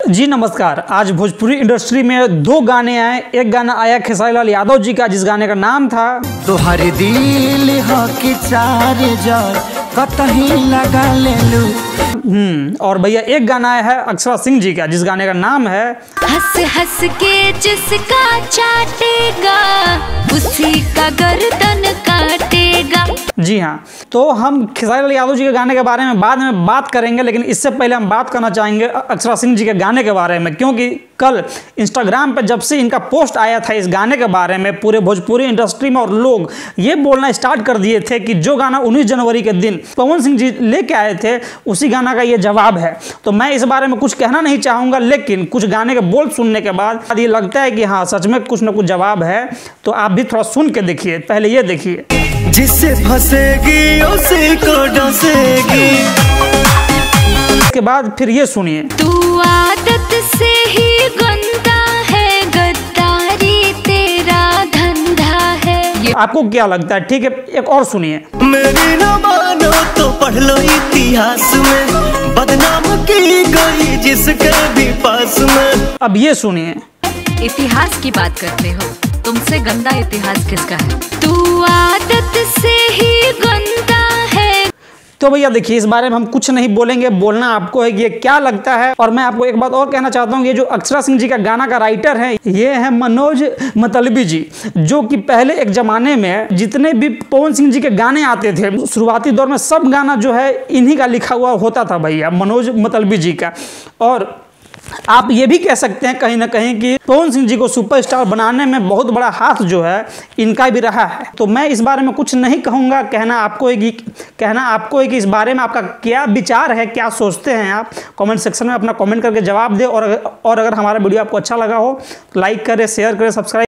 जी नमस्कार। आज भोजपुरी इंडस्ट्री में दो गाने आए। एक गाना आया खेसारी लाल यादव जी का, जिस गाने का नाम था तोहर दिल हो कि चार जार कतही लगा ले लू। और भैया एक गाना आया है अक्षरा सिंह जी का, जिस गाने का नाम है हंस हंस के जिसका चाटेगा उसी का गर्दन काटेगा। जी हाँ, तो हम खेसारी लाल यादव जी के गाने के बारे में बाद में बात करेंगे, लेकिन इससे पहले हम बात करना चाहेंगे अक्षरा सिंह जी के गाने के बारे में, क्योंकि कल इंस्टाग्राम पे जब से इनका पोस्ट आया था इस गाने के बारे में, पूरे भोजपुरी इंडस्ट्री में और लोग ये बोलना स्टार्ट कर दिए थे कि जो गाना 19 जनवरी के दिन पवन सिंह जी लेके आए थे उसी गाना का ये जवाब है। तो मैं इस बारे में कुछ कहना नहीं चाहूँगा, लेकिन कुछ गाने के बोल सुनने के बाद ये लगता है कि हाँ सच में कुछ ना कुछ जवाब है। तो आप भी थोड़ा सुन के देखिए। पहले ये देखिए। जिससे फंसेगी उसी को डसेगी। इसके बाद फिर ये सुनिए। तू आदत से ही गंदा है, गद्दारी तेरा धंधा है। आपको क्या लगता है? ठीक है, एक और सुनिए। मेरी ना मानो तो पढ़ लो इतिहास में, बदनाम की गई जिसके भी पास में। अब ये सुनिए। इतिहास की बात करते हो, तुमसे गंदा इतिहास किसका है? तू आदत से ही गंदा है। तो भैया देखिए, इस बारे में हम कुछ नहीं बोलेंगे, बोलना आपको है कि ये क्या लगता है। और मैं आपको एक बात और कहना चाहता हूँ, ये जो अक्षरा सिंह जी का गाना का राइटर है ये है मनोज मतलबी जी, जो कि पहले एक ज़माने में जितने भी पवन सिंह जी के गाने आते थे शुरुआती दौर में, सब गाना जो है इन्हीं का लिखा हुआ होता था भैया, मनोज मतलबी जी का। और आप ये भी कह सकते हैं कहीं ना कहीं कि पवन सिंह जी को सुपरस्टार बनाने में बहुत बड़ा हाथ जो है इनका भी रहा है। तो मैं इस बारे में कुछ नहीं कहूँगा, कहना आपको है कि इस बारे में आपका क्या विचार है, क्या सोचते हैं आप कमेंट सेक्शन में अपना कमेंट करके जवाब दें। और अगर हमारा वीडियो आपको अच्छा लगा हो तो लाइक करें, शेयर करें, सब्सक्राइब